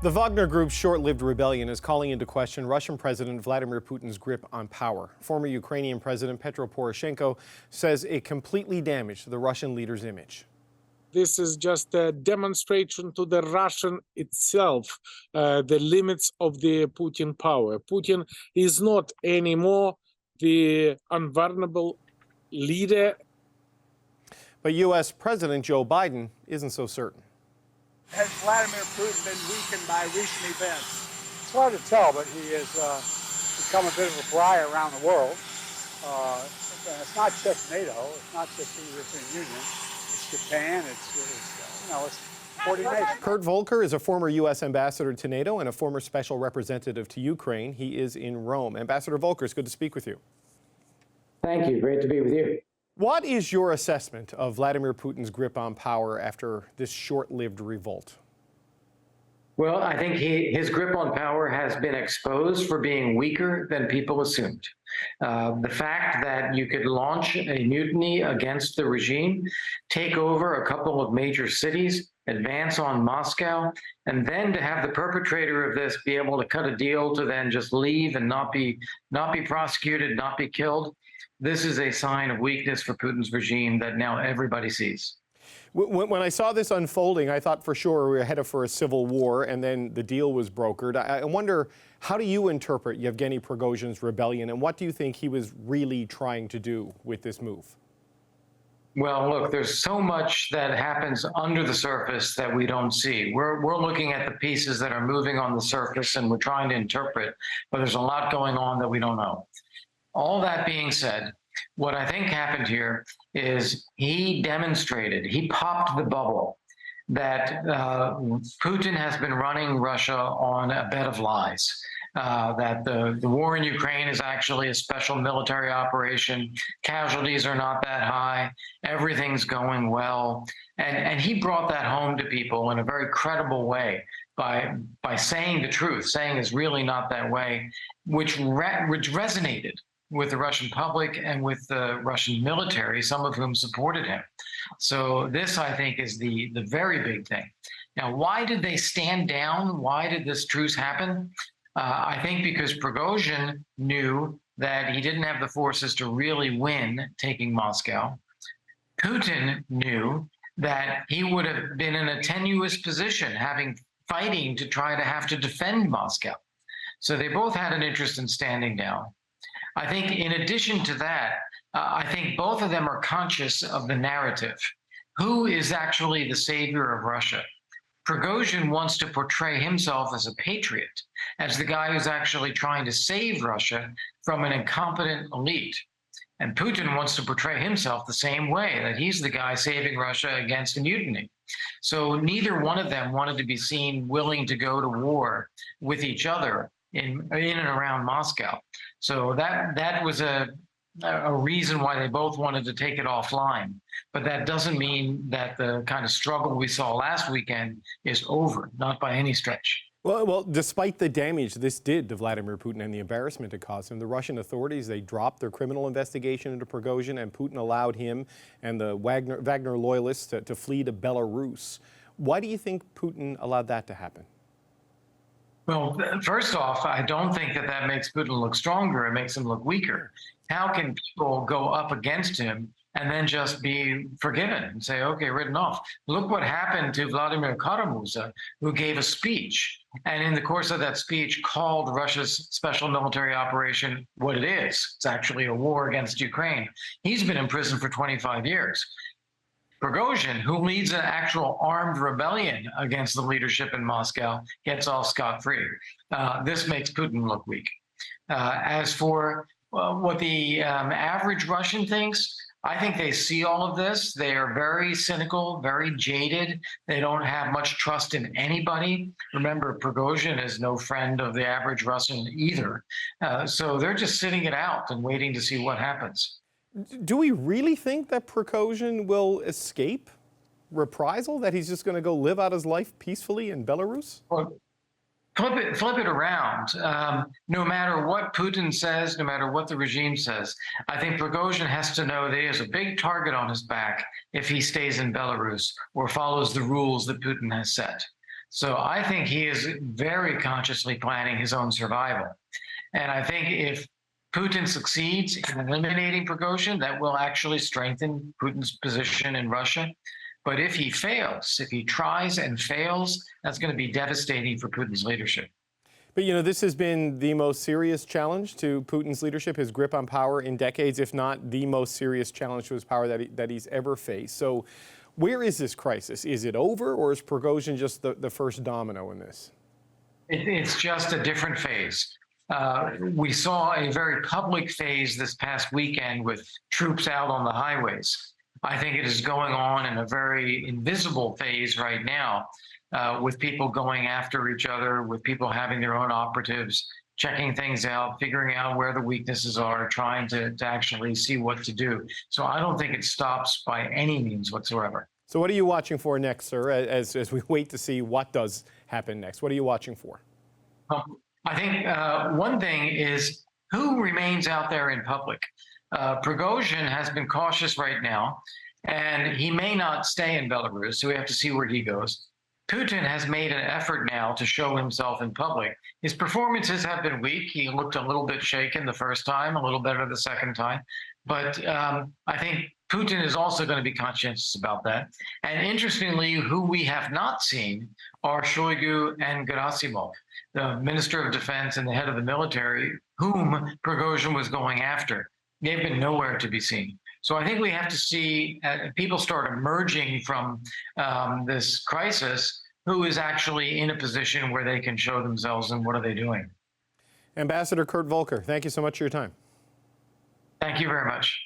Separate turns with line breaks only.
The Wagner Group's short-lived rebellion is calling into question Russian President Vladimir Putin's grip on power. Former Ukrainian President Petro Poroshenko says it completely damaged the Russian leader's image.
This is just a demonstration to the Russian itself, the limits of the Putin power. Putin is not anymore the unvulnerable leader.
But U.S. President Joe Biden isn't so certain.
Has Vladimir Putin been weakened by recent events?
It's hard to tell, but he has become a bit of a pariah around the world. It's not just NATO. It's not just the European Union. It's Japan. It's 40 nations.
Kurt Volker is a former U.S. ambassador to NATO and a former special representative to Ukraine. He is in Rome. Ambassador Volker, it's good to speak with you.
Thank you. Great to be with you.
What is your assessment of Vladimir Putin's grip on power after this short-lived revolt?
Well, I think his grip on power has been exposed for being weaker than people assumed. The fact that you could launch a mutiny against the regime, take over a couple of major cities, advance on Moscow, and then to have the perpetrator of this be able to cut a deal to then just leave and not be prosecuted, not be killed. This is a sign of weakness for Putin's regime that now everybody sees.
When I saw this unfolding, I thought for sure we were headed for a civil war, and then the deal was brokered. I wonder, how do you interpret Yevgeny Prigozhin's rebellion, and what do you think he was really trying to do with this move?
Well, look, there's so much that happens under the surface that we don't see. We're looking at the pieces that are moving on the surface, and we're trying to interpret, but there's a lot going on that we don't know. All that being said, what I think happened here is he popped the bubble that Putin has been running Russia on a bed of lies, that the war in Ukraine is actually a special military operation, casualties are not that high, everything's going well. And he brought that home to people in a very credible way by saying the truth, saying it's really not that way, which resonated with the Russian public and with the Russian military, some of whom supported him. So this, I think, is the very big thing. Now, why did they stand down? Why did this truce happen? I think because Prigozhin knew that he didn't have the forces to really win taking Moscow. Putin knew that he would have been in a tenuous position, fighting to try to have to defend Moscow. So they both had an interest in standing down. I think in addition to that, I think both of them are conscious of the narrative. Who is actually the savior of Russia? Prigozhin wants to portray himself as a patriot, as the guy who's actually trying to save Russia from an incompetent elite. And Putin wants to portray himself the same way, that he's the guy saving Russia against a mutiny. So neither one of them wanted to be seen willing to go to war with each other in and around Moscow. So that was a reason why they both wanted to take it offline. But that doesn't mean that the kind of struggle we saw last weekend is over, not by any stretch.
Well, despite the damage this did to Vladimir Putin and the embarrassment it caused him, the Russian authorities, they dropped their criminal investigation into Prigozhin, and Putin allowed him and the Wagner loyalists to flee to Belarus. Why do you think Putin allowed that to happen?
Well, first off, I don't think that makes Putin look stronger. It makes him look weaker. How can people go up against him and then just be forgiven and say, okay, written off? Look what happened to Vladimir Kara-Murza, who gave a speech, and in the course of that speech called Russia's special military operation what it is. It's actually a war against Ukraine. He's been in prison for 25 years. Prigozhin, who leads an actual armed rebellion against the leadership in Moscow, gets off scot-free. This makes Putin look weak. As for what the average Russian thinks, I think they see all of this. They are very cynical, very jaded. They don't have much trust in anybody. Remember, Prigozhin is no friend of the average Russian either. So they're just sitting it out and waiting to see what happens.
Do we really think that Prigozhin will escape reprisal, that he's just going to go live out his life peacefully in Belarus?
Well, flip it around. No matter what Putin says, no matter what the regime says, I think Prigozhin has to know that he has a big target on his back if he stays in Belarus or follows the rules that Putin has set. So I think he is very consciously planning his own survival. And I think if Putin succeeds in eliminating Prigozhin, that will actually strengthen Putin's position in Russia. But if he fails, if he tries and fails, that's going to be devastating for Putin's leadership.
But, you know, this has been the most serious challenge to Putin's leadership, his grip on power in decades, if not the most serious challenge to his power that he's ever faced. So where is this crisis? Is it over, or is Prigozhin just the first domino in this?
It's just a different phase. We saw a very public phase this past weekend with troops out on the highways. I think it is going on in a very invisible phase right now, with people going after each other, with people having their own operatives, checking things out, figuring out where the weaknesses are, trying to actually see what to do. So I don't think it stops by any means whatsoever.
So what are you watching for next, sir, as we wait to see what does happen next? What are you watching for?
I think one thing is who remains out there in public. Prigozhin has been cautious right now, and he may not stay in Belarus, so we have to see where he goes. Putin has made an effort now to show himself in public. His performances have been weak. He looked a little bit shaken the first time, a little better the second time. But I think Putin is also going to be conscientious about that. And interestingly, who we have not seen are Shoigu and Gerasimov, the Minister of Defense and the head of the military, whom Prigozhin was going after. They've been nowhere to be seen. So I think we have to see people start emerging from this crisis who is actually in a position where they can show themselves and what are they doing.
Ambassador Kurt Volker, thank you so much for your time.
Thank you very much.